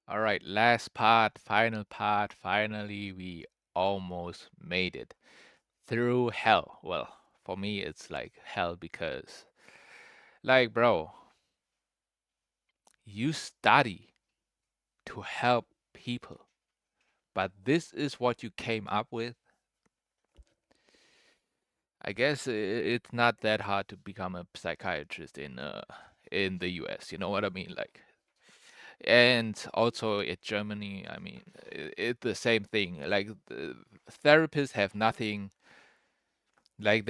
All right, last part, final part. Finally, we almost made it through hell. Well, for me, it's like hell because, like, bro, you study to help people, but this is what you came up with. I guess it's not that hard to become a psychiatrist in the US. You know what I mean? Like, and also in Germany, I mean, it's the same thing. Like, the therapists have nothing. Like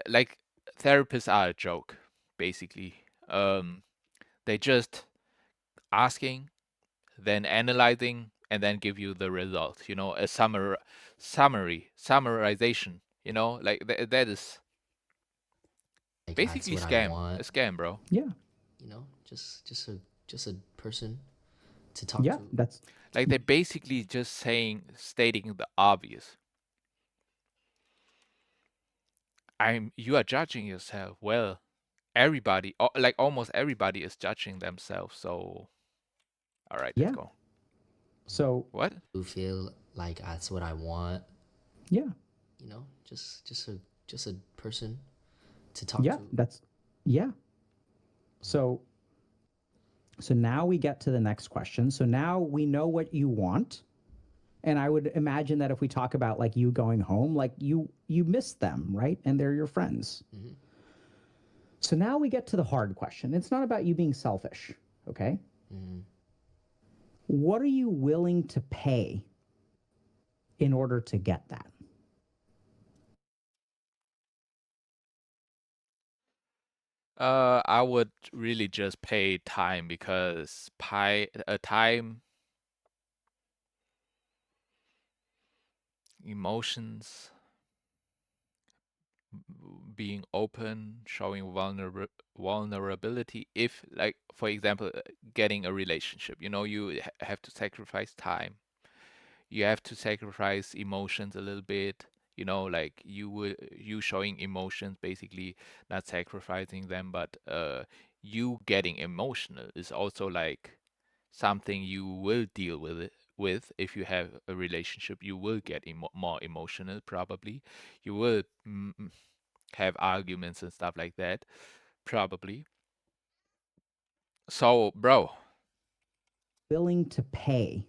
like therapists are a joke, basically. They just asking, then analyzing, and then give you the results. You know, a summarization. You know, like that is Like that's basically what I a want. scam, bro. Yeah. Just a person to talk Yeah. to. That's Like they're basically just stating the obvious. You are judging yourself. Well, everybody, like almost everybody, is judging themselves. So, all right, let's yeah. go. So What? You feel like that's what I want. yeah. Just a person to talk Yeah. to. That's yeah. So so now we get to the next question. So now we know what you want. And I would imagine that if we talk about like you going home, like you miss them, right? And they're your friends. Mm-hmm. So now we get to the hard question. It's not about you being selfish, okay? Mm-hmm. What are you willing to pay in order to get that? I would really just pay time because time, emotions, being open, showing vulnerability. If, like, for example, getting a relationship, you know, you have to sacrifice time. You have to sacrifice emotions a little bit. You know, like you showing emotions, basically not sacrificing them, but you getting emotional is also like something you will deal with it with. If you have a relationship, you will get more emotional, probably. You will have arguments and stuff like that, probably. So, bro, Willing to pay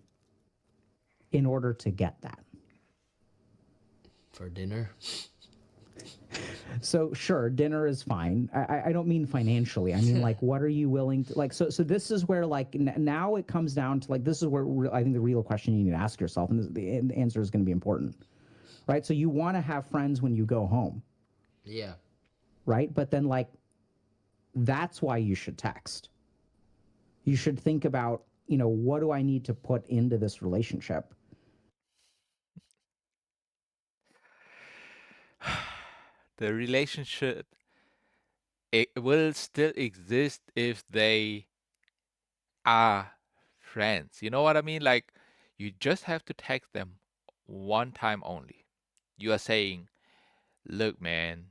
in order to get that? For dinner. So sure, dinner is fine. I don't mean financially. I mean like, what are you willing to like? So this is where like now it comes down to like this is where I think the real question you need to ask yourself, and the answer is going to be important, right? So you want to have friends when you go home, Yeah. right? But then like that's why you should text. You should think about, what do I need to put into this relationship? the relationship, it will still exist if they are friends. You know what I mean? Like, you just have to text them one time only. You are saying, look, man,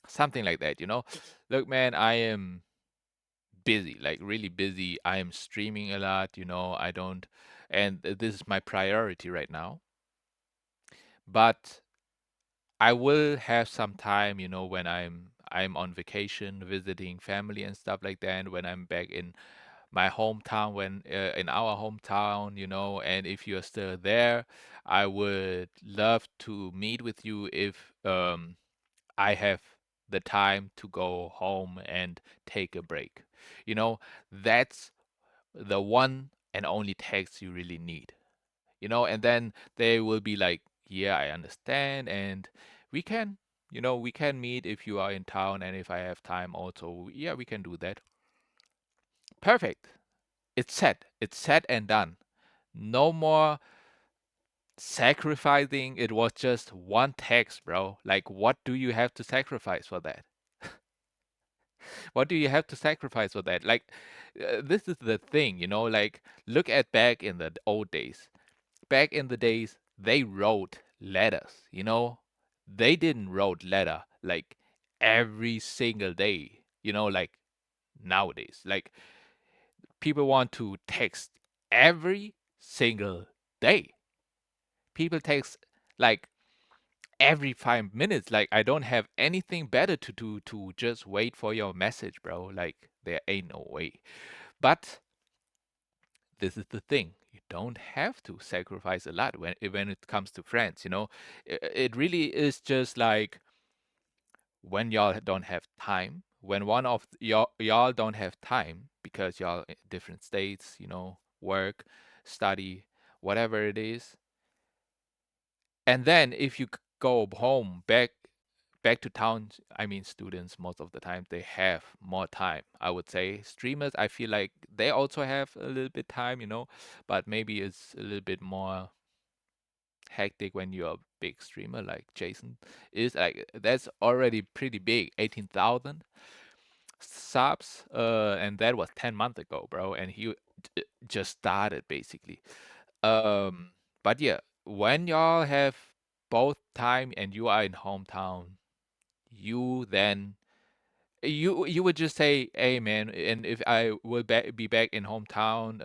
something like that, you know? Look, man, I am busy, like really busy. I am streaming a lot, you know, I don't, and this is my priority right now. But I will have some time, you know, when I'm on vacation, visiting family and stuff like that, and when I'm back in my hometown, when in our hometown, you know, and if you're still there, I would love to meet with you if I have the time to go home and take a break. You know, that's the one and only text you really need. You know, and then they will be like, yeah, I understand, and we can, we can meet if you are in town, and if I have time also, yeah, we can do that. Perfect. It's set and done. No more sacrificing. It was just one text, bro. Like, what do you have to sacrifice for that? What do you have to sacrifice for that? Like, this is the thing, like, look at back in the old days. Back in the days, they wrote letters, They didn't wrote letter like every single day, like nowadays. Like, people want to text every single day. People takes like every 5 minutes. Like I don't have anything better to do to just wait for your message, bro. Like there ain't no way. But this is the thing. You don't have to sacrifice a lot when it comes to friends, you know. It really is just like when y'all don't have time, when one of y'all don't have time because y'all in different states, you know, work, study, whatever it is. And then if you go home back to town, I mean students most of the time they have more time. I would say streamers, I feel like they also have a little bit time, you know, but maybe it's a little bit more hectic when you're a big streamer like Jason is. Like that's already pretty big, 18,000 subs, and that was 10 months ago, bro, and he just started basically. Um, but yeah, when y'all have both time and you are in hometown, you then you would just say, "Hey, man," and if I will be back in hometown,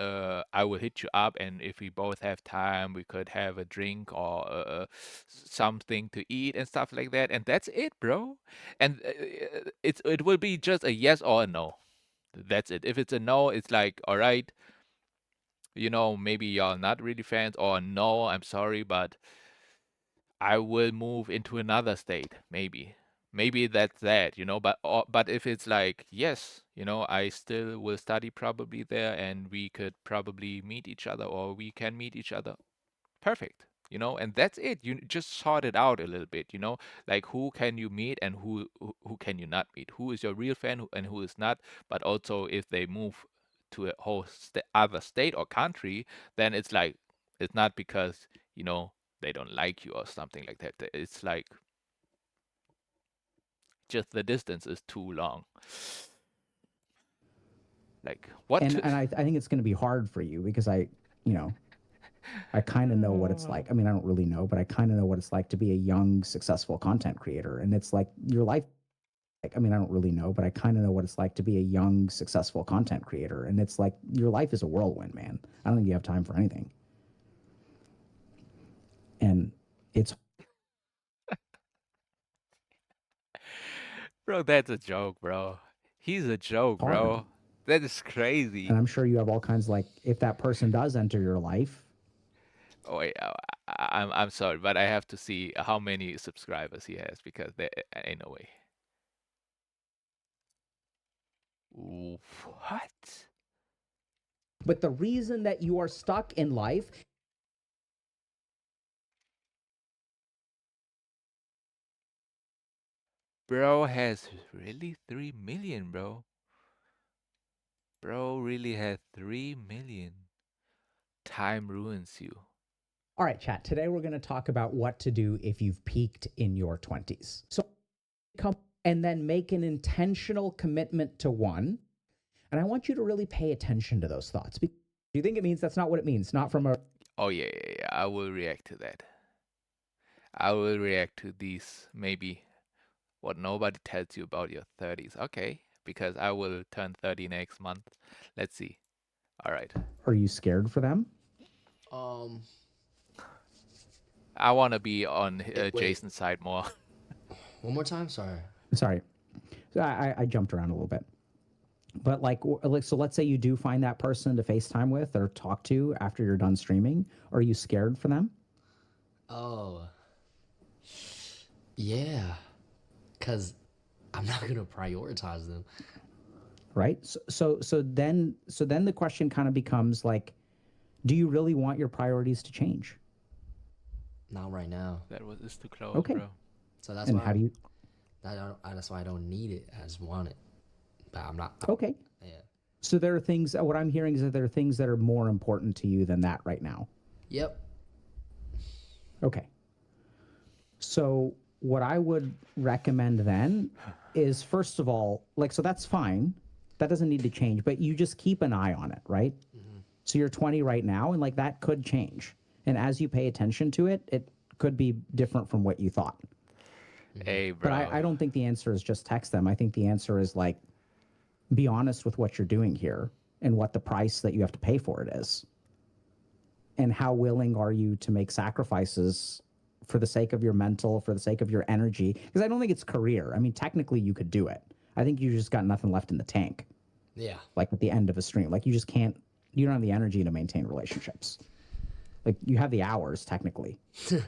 I will hit you up, and if we both have time, we could have a drink or something to eat and stuff like that, and that's it, bro. And it will be just a yes or a no. That's it. If it's a no, it's like, all right, you know, maybe y'all not really fans, or no, I'm sorry, but I will move into another state, maybe. Maybe that's that, you know, but if it's like, yes, you know, I still will study probably there and we could probably meet each other or we can meet each other. Perfect. You know, and that's it. You just sort it out a little bit, you know, like who can you meet and who can you not meet? Who is your real fan and who is not? But also if they move to a whole other state or country, then it's like it's not because, you know, they don't like you or something like that. It's like just the distance is too long. Like what And to I think it's going to be hard for you because you know, I kind of know what it's like. I mean, I don't really know, but I kind of know what it's like to be a young, successful content creator. And it's like your life. Like, I mean, I don't really know, but I kind of know what it's like to be a young, successful content creator. And it's like your life is a whirlwind, man. I don't think you have time for anything. And it's Bro, that's a joke, bro. He's a joke, hard. bro. That is crazy. And I'm sure you have all kinds like if that person does enter your life. Oh wait, I'm sorry, but I have to see how many subscribers he has because there ain't no way. What? But the reason that you are stuck in life, Bro has really 3 million, bro. Bro really has 3 million. Time ruins you. all right, chat. Today we're going to talk about what to do if you've peaked in your 20s. So come and then make an intentional commitment to one. And I want you to really pay attention to those thoughts. Do you think it means that's not what it means? Not from a Oh yeah. I will react to that. I will react to these maybe what nobody tells you about your 30s. Okay, because I will turn 30 next month. Let's see. All right. are you scared for them? Um, I want to be on wait, Jason's side more. one more time. Sorry. Sorry. So I jumped around a little bit. But like, so let's say you do find that person to FaceTime with or talk to after you're done streaming. Are you scared for them? Oh, yeah. Cause I'm not gonna prioritize them. Right. So then the question kind of becomes like, do you really want your priorities to change? Not right now. That was is too close, Okay. bro. So that's And why how do you? that's why I don't need it. I just want it. But I'm not. Okay. Yeah. So there are things. What I'm hearing is that there are things that are more important to you than that right now. Yep. Okay. So what I would recommend then is first of all, like, so that's fine. That doesn't need to change, but you just keep an eye on it, right? Mm-hmm. So you're 20 right now, and like that could change. And as you pay attention to it, it could be different from what you thought. Hey, But bro. I don't think the answer is just text them. I think the answer is like, be honest with what you're doing here and what the price that you have to pay for it is. and how willing are you to make sacrifices for the sake of your mental, for the sake of your energy? Because I don't think it's career. I mean, technically you could do it. I think you just got nothing left in the tank. Yeah. Like at the end of a stream, like you just can't. You don't have the energy to maintain relationships. Like you have the hours technically. Does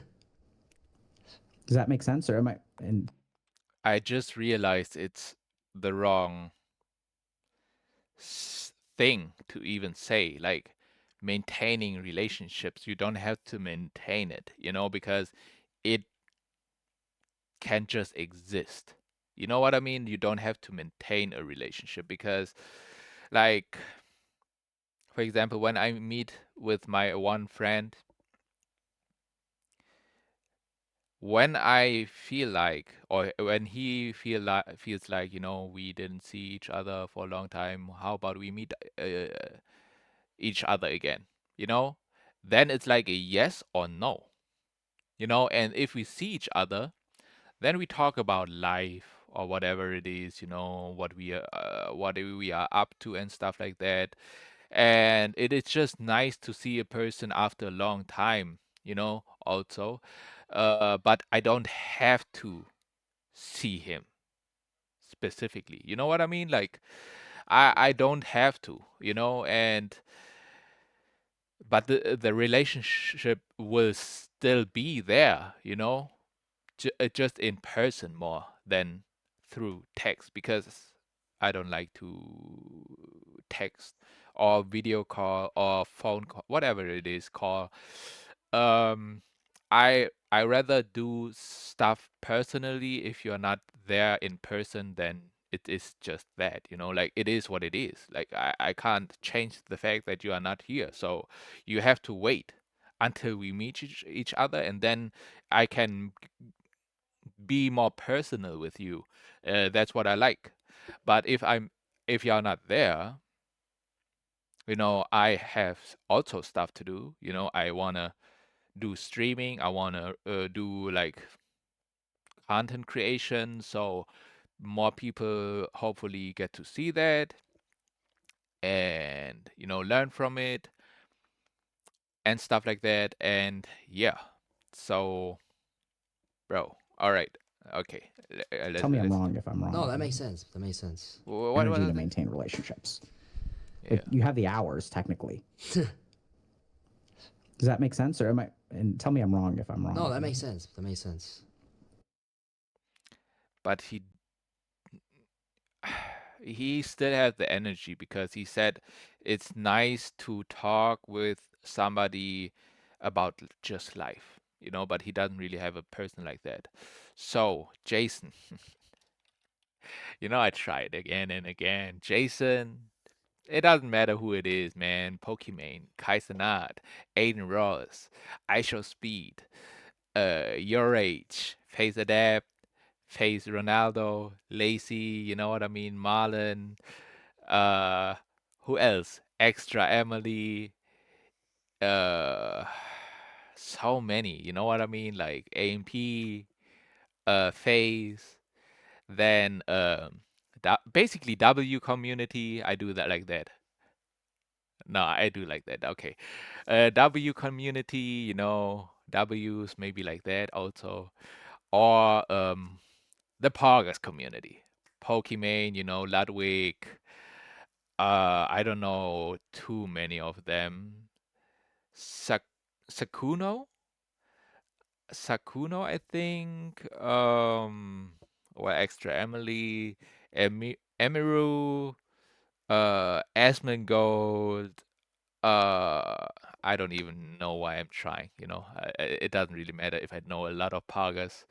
that make sense, or am I? And I just realized it's the wrong thing to even say. Like maintaining relationships, you don't have to maintain it, because it can just exist. You know what I mean? You don't have to maintain a relationship because, like, for example, when I meet with my one friend, when I feel like, or when he feels like, we didn't see each other for a long time, how about we meet each other again? You know, then it's like a yes or no. And if we see each other, then we talk about life or whatever it is, what we are up to and stuff like that. And it is just nice to see a person after a long time, also. But I don't have to see him specifically. You know what I mean? Like I don't have to, and but the relationship will still be there, just in person more than through text because I don't like to text or video call or phone call, whatever it is call. Um, I rather do stuff personally if you're not there in person, then it is just that, like it is what it is. Like I can't change the fact that you are not here. So you have to wait until we meet each other and then I can be more personal with you. That's what I like. But if you're not there, I have also stuff to do. I wanna do streaming. I wanna do like content creation, so more people hopefully get to see that and learn from it and stuff like that. And yeah, so bro, all right, okay, tell me I'm wrong if I'm wrong. No, that makes sense. That makes sense. what Energy to was it? maintain relationships. Yeah. Like you have the hours technically. Does that make sense, or am I? And tell me I'm wrong if I'm wrong. No, that makes sense. That makes sense. But he still has the energy because he said it's nice to talk with somebody about just life, but he doesn't really have a person like that. So, Jason, I tried again and again. Jason, it doesn't matter who it is, man. Pokimane, Kaisenat, Aiden Ross, IShowSpeed, Your Age, Face Adapt, Face Ronaldo, Lacey, you know what I mean, Marlon, uh, who else? Extra Emily, uh, so many, you know what I mean? Like AMP, Phase, then basically W community. I do that like that. No, I do like that. Okay. W community, W's maybe like that also. Or the Poggers community. Pokimane, Ludwig. I don't know too many of them. Sakuno? Sakuno, I think. Or Extra Emily, Emiru, Asmongold. Uh, I don't even know why I'm trying. It doesn't really matter if I know a lot of Pagas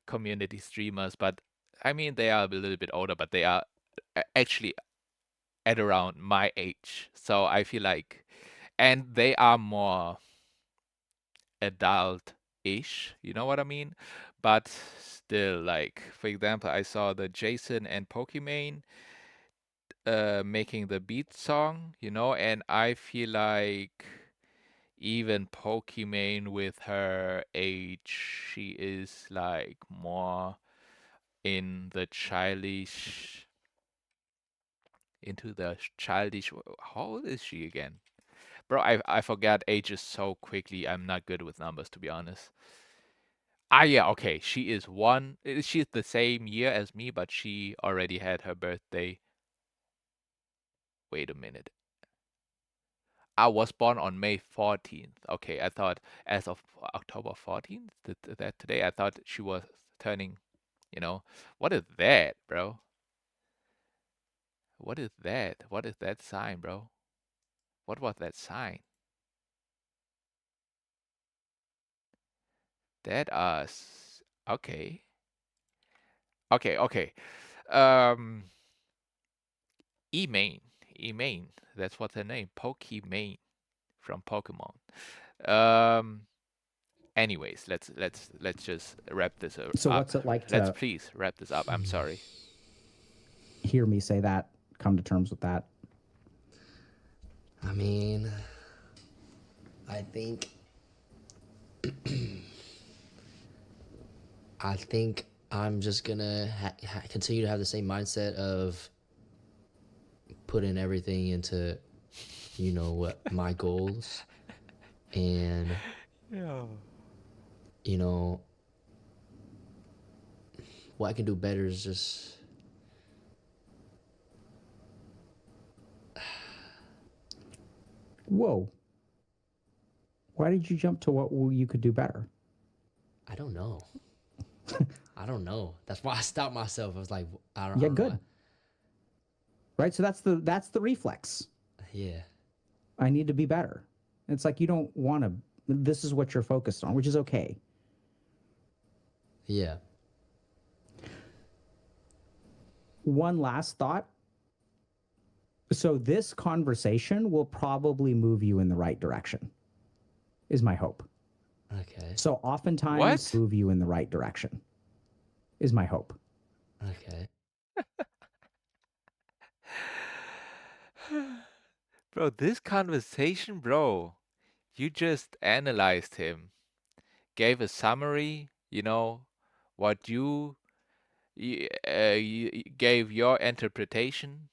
community streamers, but I mean they are a little bit older, but they are actually at around my age. So I feel like, and they are more adult-ish. You know what I mean? But still, like for example, I saw the Jason and Pokimane making the beat song, and I feel like even Pokimane with her age, she is like more in the childish, into the childish. How old is she again? Bro, I forgot ages so quickly. I'm not good with numbers, to be honest. Ah, yeah, okay. She's the same year as me, but she already had her birthday. Wait a minute. I was born on May 14th. Okay, I thought as of October 14th, that today, I thought she was turning, you know. What is that, bro? What is that? What is that sign, bro? What was that sign? That okay. Okay, okay. Um Emain. Emain. That's what's her name. Pokimane from Pokemon. Um Anyways, let's just wrap this So up. what's it like Let's to please wrap this up. I'm sorry. hear me say that, come to terms with that? I mean, I think I'm just gonna continue to have the same mindset of putting everything into, what my goals, and Yeah. you know what I can do better is just Whoa. Why did you jump to what you could do better? I don't know. I don't know. That's why I stopped myself. I was like, I Yeah, don't know. good. Right? So that's the reflex. Yeah. I need to be better. It's like you don't want to, this is what you're focused on, which is okay. Yeah. One last thought. So this conversation will probably move you in the right direction, is my hope. Okay. So oftentimes What? move you in the right direction, is my hope. Okay. Bro, this conversation, bro, you just analyzed him, gave a summary, what you gave your interpretation.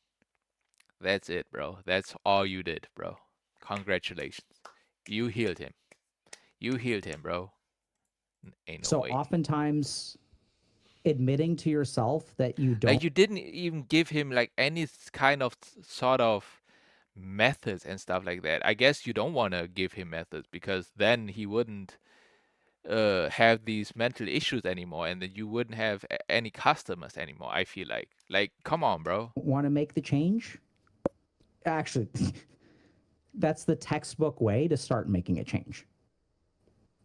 That's it, bro. That's all you did, bro. Congratulations. You healed him. You healed him, bro. Ain't no So way. oftentimes admitting to yourself that you Like don't you didn't even give him like any kind of sort of methods and stuff like that. I guess you don't want to give him methods because then he wouldn't have these mental issues anymore, and then you wouldn't have any customers anymore. I feel like, come on, bro. want to make the change, actually, that's the textbook way to start making a change.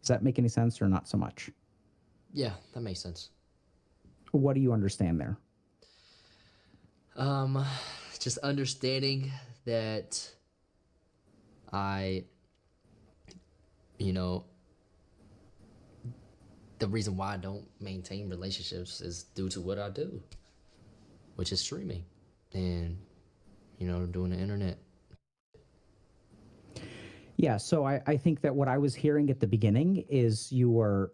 Does that make any sense or not so much? Yeah, that makes sense. What do you understand there? Just understanding that I, the reason why I don't maintain relationships is due to what I do, which is streaming and, doing the internet. Yeah, so I think that what I was hearing at the beginning is you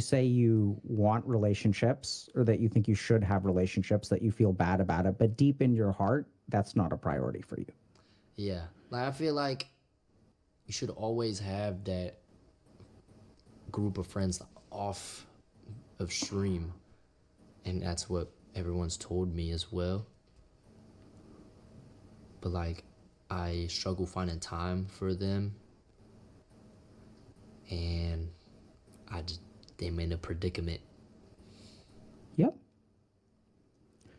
say you want relationships or that you think you should have relationships, that you feel bad about it, but deep in your heart, that's not a priority for you. Yeah. Like, I feel like you should always have that group of friends off of stream. And that's what everyone's told me as well. But like, I struggle finding time for them. And I'm in a predicament. Yep.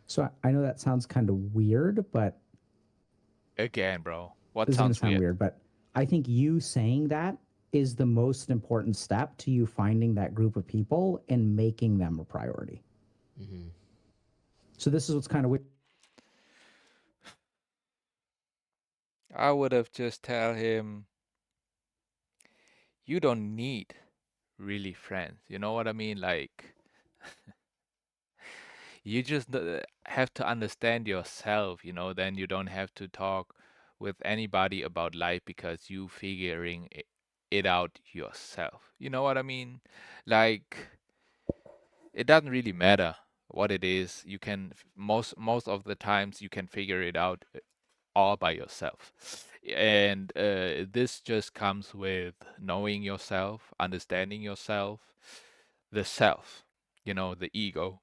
So I know that sounds kind of weird, but Again, bro. What this is going to sounds sound weird? weird, but I think you saying that is the most important step to you finding that group of people and making them a priority. Mm-hmm. So this is what's kind of weird. I would have just tell him, you don't need really friends. You know what I mean? Like, you just have to understand yourself, then you don't have to talk with anybody about life because you figuring it out yourself. You know what I mean? Like, it doesn't really matter what it is. Most of the times you can figure it out all by yourself. And this just comes with knowing yourself, understanding yourself, the self, the ego.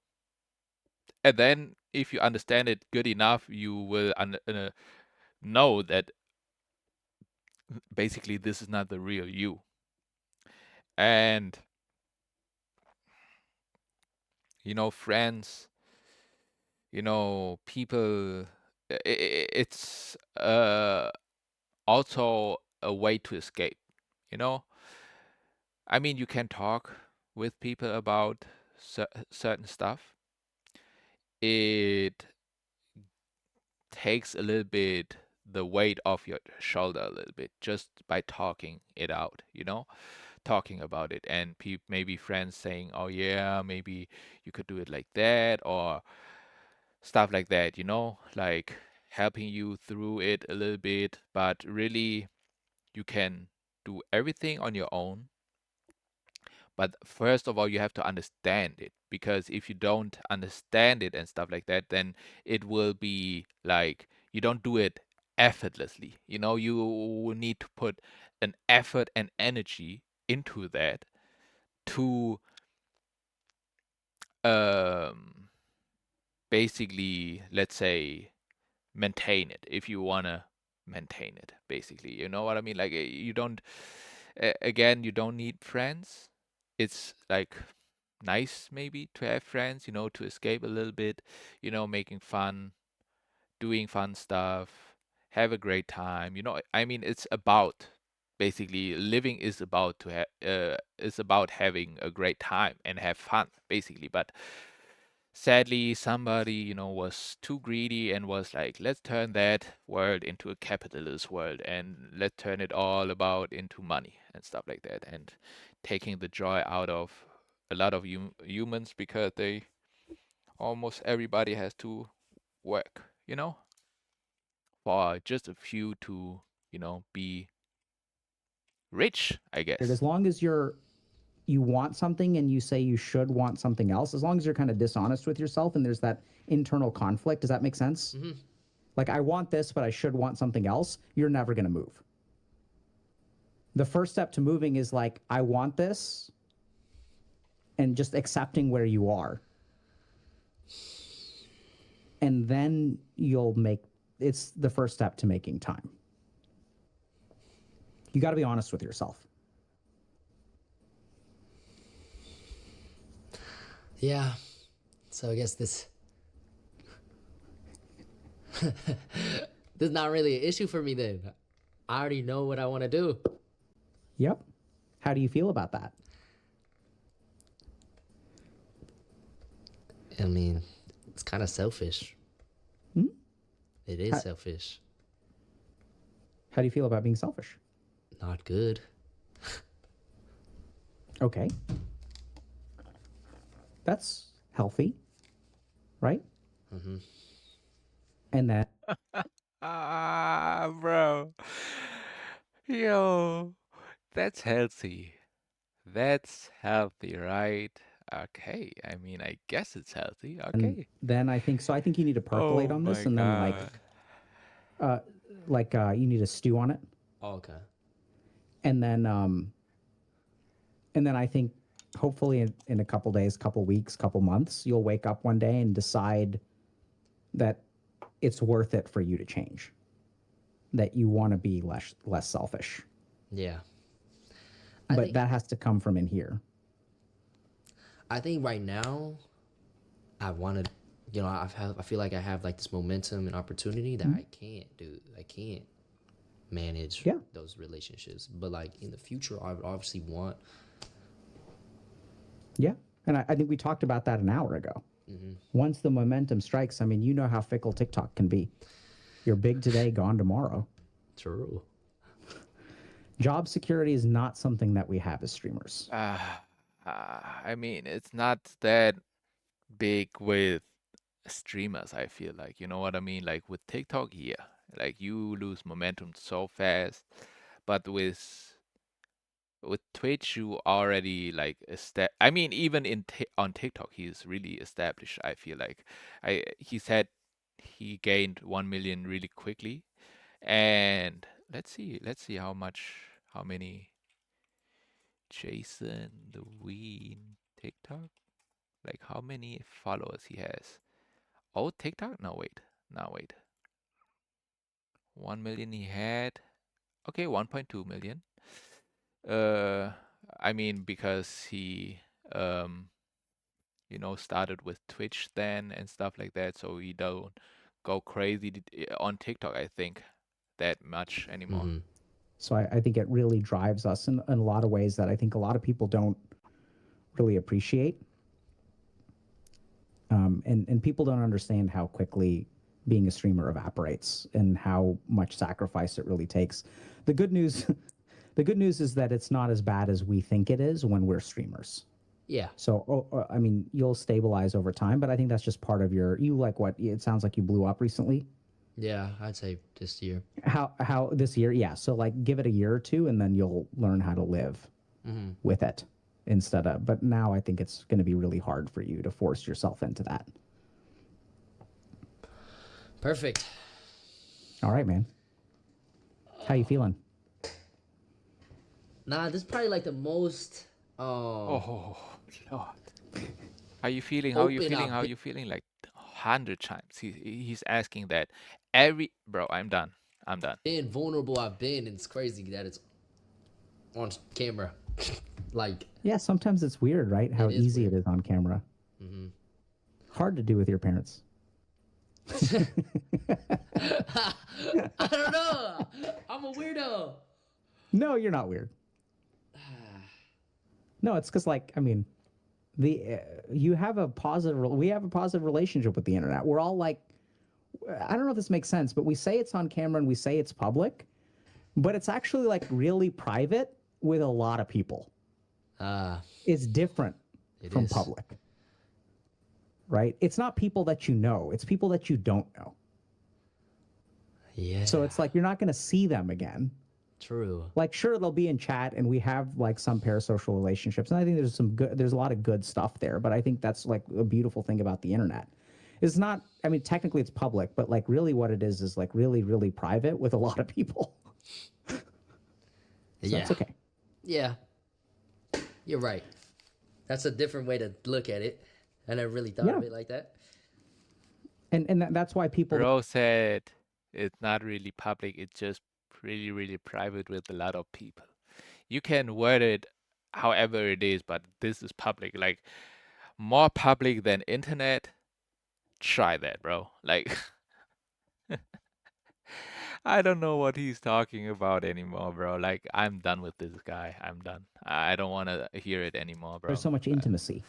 And then if you understand it good enough, you will know that basically this is not the real you. And friends, people, it's also a way to escape. You know, I mean, you can talk with people about certain stuff. It takes a little bit the weight off your shoulder a little bit just by talking it out, talking about it, and maybe friends saying, "Oh yeah, maybe you could do it like that," or stuff like that, like helping you through it a little bit. But really, you can do everything on your own. But first of all, you have to understand it, because if you don't understand it and stuff like that, then it will be like you don't do it effortlessly. You will need to put an effort and energy into that to um, basically, let's say, maintain it, if you want to maintain it, basically. You know what I mean? Like, you don't, again, you don't need friends. It's like nice maybe to have friends, to escape a little bit, making fun, doing fun stuff, have a great time. I mean, it's about basically living is about is about having a great time and have fun, basically. But sadly, somebody, was too greedy and was like, let's turn that world into a capitalist world, and let's turn it all about into money and stuff like that, and taking the joy out of a lot of humans, because they almost everybody has to work, for just a few to, be rich, I As guess. long as you want something and you say you should want something else, as long as you're kind of dishonest with yourself and there's that internal conflict, does that make sense? Mm-hmm. Like, I want this, but I should want something else, you're never going to move. The first step to moving is like, I want this, and just accepting where you are. And then it's the first step to making time. You got to be honest with yourself. Yeah. So I guess this this is not really an issue for me then. I already know what I want to do. Yep. How do you feel about that? I mean, it's kind of selfish. Hmm? It is selfish. How do you feel about being selfish? Not good. Okay. That's healthy, right? Mm-hmm. And then Bro. Yo, that's healthy. That's healthy, right? Okay. I mean, I guess it's healthy. Okay. I think so. I think you need to percolate Oh on this, my and then God. you need to stew on it, Oh, okay. and then I think hopefully in a couple days, couple weeks, couple months, you'll wake up one day and decide that it's worth it for you to change, that you want to be less selfish. Yeah. But that has to come from in here. I think right now, I want to, I feel like I have like this momentum and opportunity that I can't do. I can't manage those relationships. But like in the future, I would obviously want. Yeah. And I think we talked about that an hour ago. Mm-hmm. Once the momentum strikes, I mean, you know how fickle TikTok can be. You're big today, gone tomorrow. True. Job security is not something that we have as streamers. I mean, it's not that big with streamers, I feel like. You know what I mean? Like with TikTok, yeah. Like you lose momentum so fast. But with Twitch, you already like I mean, even on TikTok, he's really established. I feel like he said he gained 1 million really quickly, and Let's see how many Jason Lewin TikTok. Like how many followers he has. Oh, TikTok? No, wait. No, wait. 1 million he had. Okay, 1.2 million. Uh, I mean, because he, um, started with Twitch then and stuff like that, so he don't go crazy on TikTok, I think, that much anymore. Mm-hmm. So I think it really drives us in a lot of ways that I think a lot of people don't really appreciate. And people don't understand how quickly being a streamer evaporates and how much sacrifice it really takes. The good news, the good news is that it's not as bad as we think it is when we're streamers. Yeah. So, I mean, you'll stabilize over time, but I think that's just part of you like what it sounds like you blew up recently. Yeah, I'd say this year. How this year? Yeah. So like give it a year or two and then you'll learn how to live with it instead of, but now I think it's going to be really hard for you to force yourself into that. Perfect. All right, man. How you feeling? Nah, this is probably like the most Oh, Lord. How you feeling? How you open feeling? I've How been. you feeling? Like 100 times. He's asking that bro, I'm done. I'm done. Being vulnerable I've been, and it's crazy that it's on camera. Like, Yeah, sometimes it's weird, right? How It is easy weird. it is on camera. Hard to do with your parents. I don't know. I'm a weirdo. No, you're not weird. No, it's because like I mean, you have a positive. We have a positive relationship with the internet. We're all like, I don't know if this makes sense, but we say it's on camera and we say it's public, but it's actually like really private with a lot of people. It's different It from is. public, right? It's not people that you know; it's people that you don't know. Yeah. So it's like you're not going to see them again. True. Like sure they'll be in chat and we have like some parasocial relationships and I think there's a lot of good stuff there, but I think that's like a beautiful thing about the internet. It's not, I mean technically it's public, but like really what it is like really really private with a lot of people. So Yeah. that's okay. Yeah. You're right. That's a different way to look at it. I never really thought of Yeah. it like that. And that's why people Bro said it's not really public, it's just really, really private with a lot of people. You can word it however it is, but this is public. Like more public than internet. Try that, bro. Like I don't know what he's talking about anymore, bro. Like I'm done with this guy. I'm done. I don't want to hear it anymore, there's bro. so much intimacy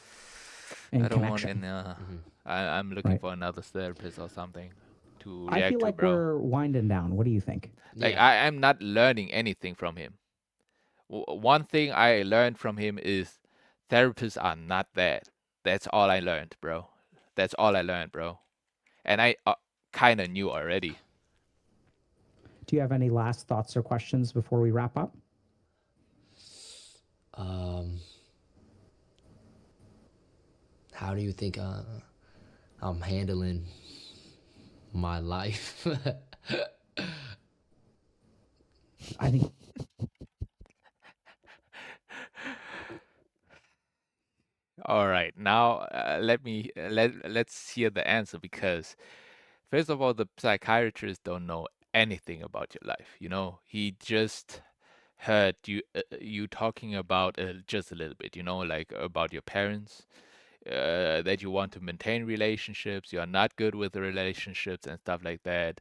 I and don't want connection, any. I'm looking right? for another therapist or something to I feel react to, like bro. we're winding down. What do you think? Like Yeah. I'm not learning anything from him. One thing I learned from him is therapists are not bad. That's all I learned, bro. That's all I learned, bro. And I kind of knew already. Do you have any last thoughts or questions before we wrap up? How do you think I'm handling my life? I think All right, now let's hear the answer because first of all, the psychiatrist don't know anything about your life. He just heard you talking about just a little bit. Like about your parents, that you want to maintain relationships, you are not good with the relationships and stuff like that.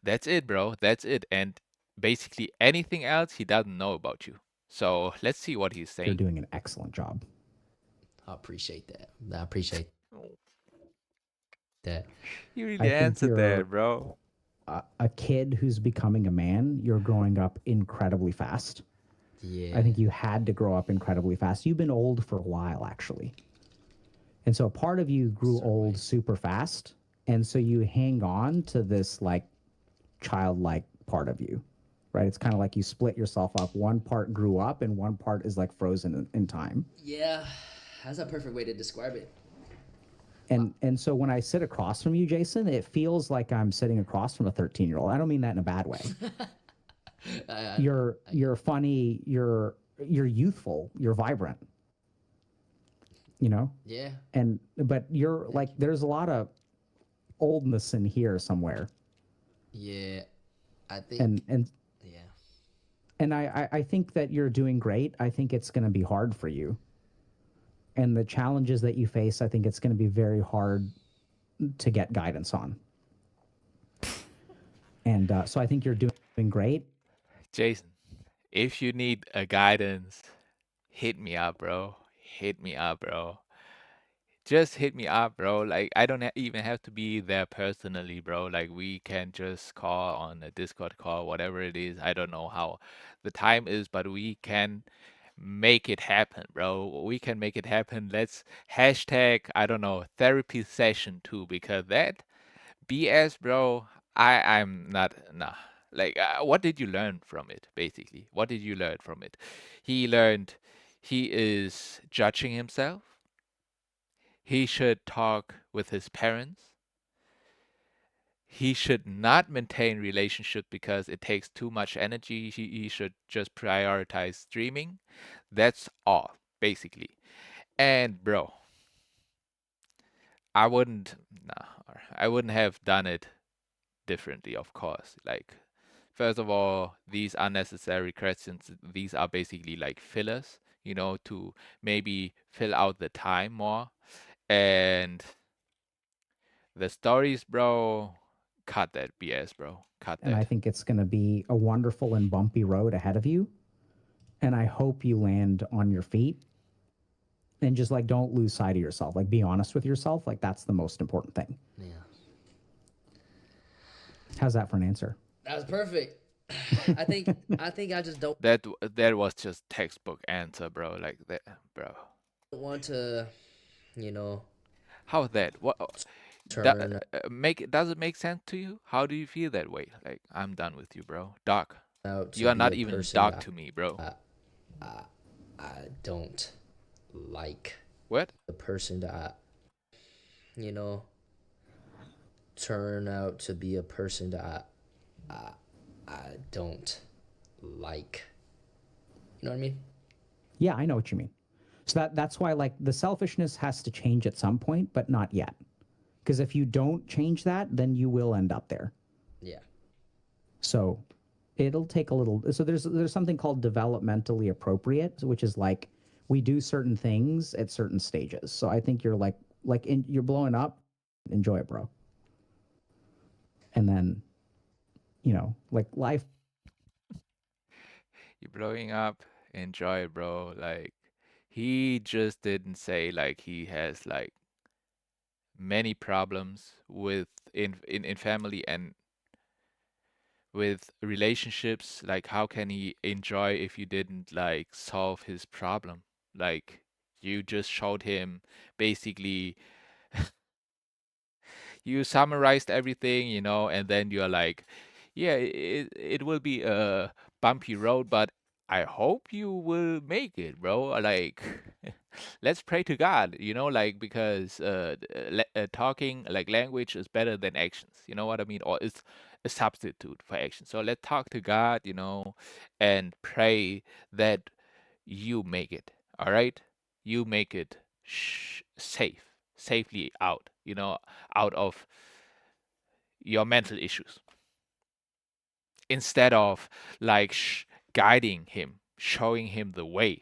That's it, bro. That's it. And basically anything else he doesn't know about you. So let's see what he's you're saying. doing an excellent job. I appreciate that. I appreciate that. You I really think answered you're that, bro. a kid who's becoming a man. You're growing up incredibly fast. Yeah. I think you had to grow up incredibly fast. You've been old for a while, actually. And so part of you grew old super fast. And so you hang on to this like childlike part of you, right? It's kind of like you split yourself up. One part grew up and one part is like frozen in time. Yeah. That's a perfect way to describe it. And so when I sit across from you, Jason, it feels like I'm sitting across from a 13-year-old. I don't mean that in a bad way. I You're funny, you're youthful, you're vibrant, you know? yeah. And but you're like there's a lot of oldness in here somewhere. Yeah. I think And yeah. and I think that you're doing great. I think it's going to be hard for you. And the challenges that you face, I think it's going to be very hard to get guidance on. And so I think you're doing great. Jason, if you need a guidance, hit me up, bro. Hit me up, bro. Just hit me up, bro. Like I don't even have to be there personally, bro. Like we can just call on a Discord call, whatever it is. I don't know how the time is, but we can make it happen, bro. We can make it happen. Let's hashtag, I don't know, therapy session too, because that BS, bro, I'm not, nah. Like, what did you learn from it, basically? What did you learn from it? He learned he is judging himself. He should talk with his parents. He should not maintain relationship because it takes too much energy. He should just prioritize streaming. That's all, basically. And bro, I wouldn't, nah, I wouldn't have done it differently, of course. Like, first of all, these unnecessary questions, these are basically like fillers, to maybe fill out the time more. And the stories, bro, cut that BS, bro. Cut And I that. think it's going to be a wonderful and bumpy road ahead of you. And I hope you land on your feet and just like don't lose sight of yourself. Like be honest with yourself. Like that's the most important thing. Yeah. How's that for an answer? That was perfect. I think I just don't That was just textbook answer, bro. Like that, bro. want to, you know, How that? What? turn Does it make sense to you? How do you feel that way? Like I'm done with you, bro. Doc, out to you are be not a even person Doc that to me, bro. I don't like. What? The person that you know turn out to be a person that I don't like. You know what I mean? Yeah, I know what you mean. So that's why like the selfishness has to change at some point, but not yet. Because if you don't change that, then you will end up there. Yeah. So it'll take a little. So there's something called developmentally appropriate, which is like we do certain things at certain stages. So I think you're you're blowing up. Enjoy it, bro. And then, like life. You're blowing up. Enjoy, bro. Like he just didn't say like he has like many problems with in family and with relationships. Like how can he enjoy if you didn't like solve his problem? Like you just showed him basically you summarized everything, and then you're like, yeah, it will be a bumpy road, but I hope you will make it, bro. Like, let's pray to God, like because talking like language is better than actions. You know what I mean? Or it's a substitute for action. So let's talk to God, and pray that you make it. All right, you make it safely out, out of your mental issues instead of like guiding him, showing him the way.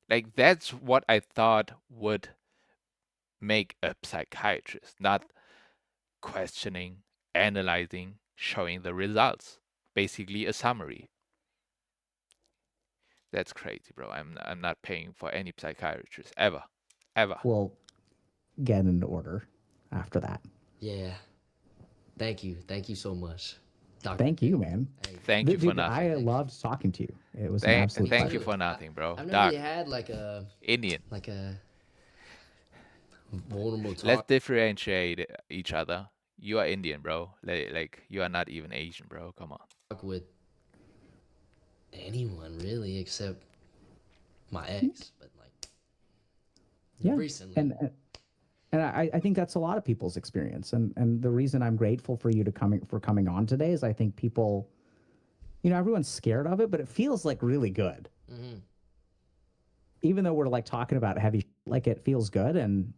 Like that's what I thought would make a psychiatrist, not questioning, analyzing, showing the results. Basically a summary. That's crazy, bro. I'm not paying for any psychiatrist ever. Ever. Will get into order after that. Yeah. Thank you. Thank you so much. Dr. Thank you, man. Hey, Thank you for Dude, I nothing. loved talking to you. It was an Thank, absolute thank you pleasure. for nothing, bro. I've never Doc, really had like a Indian. vulnerable Let's talk differentiate each other. You are Indian, bro. Like you are not even Asian, bro. Come on. with anyone really except my ex, but like Yeah. recently. And And I think that's a lot of people's experience. And the reason I'm grateful for you coming on today is I think people, everyone's scared of it, but it feels like really good. Mm-hmm. Even though we're like talking about heavy, like it feels good, and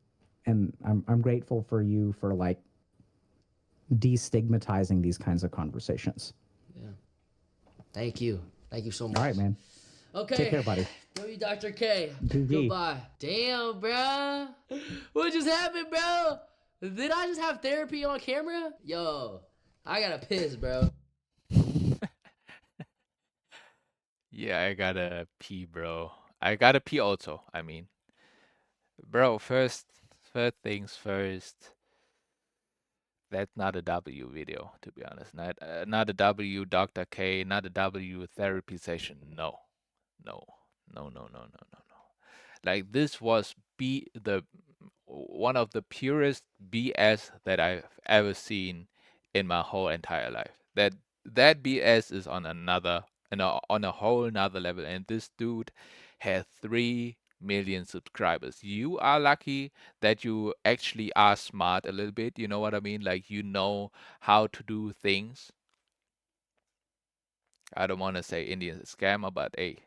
I'm grateful for you for like destigmatizing these kinds of conversations. Yeah. Thank you. Thank you so much. All right, man. Okay. Take care, buddy. W Dr. K. GG. Goodbye. Damn, bro. What just happened, bro? Did I just have therapy on camera? Yo, I gotta piss, bro. Yeah, I gotta pee, bro. I gotta pee also. I mean, bro, first things first. That's not a W video, to be honest. Not a W Dr. K, not a W therapy session. No. No. No, no, no, no, no, no. Like this was one of the purest BS that I've ever seen in my whole entire life. That BS is on on a whole nother level, and this dude has 3 million subscribers. You are lucky that you actually are smart a little bit. You know what I mean? Like you know how to do things. I don't want to say Indian's a scammer, but hey,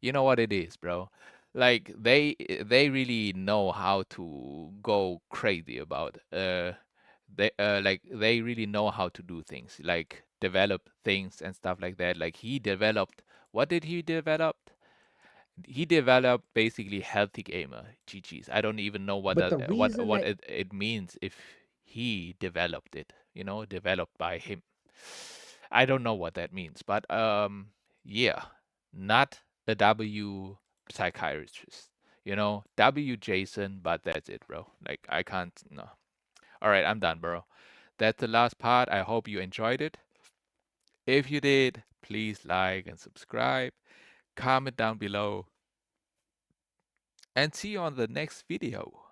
you know what it is, bro. Like they really know how to go crazy about they really know how to do things, like develop things and stuff like that. Like he developed, what did he develop? He developed basically healthy gamer. GG's. I don't even know But the reason what that it means if he developed it, developed by him. I don't know what that means, but yeah, not a W psychiatrist. W Jason, but that's it, bro. Like I can't no. All right, I'm done, bro. That's the last part. I hope you enjoyed it. If you did, please like and subscribe. Comment down below. And see you on the next video.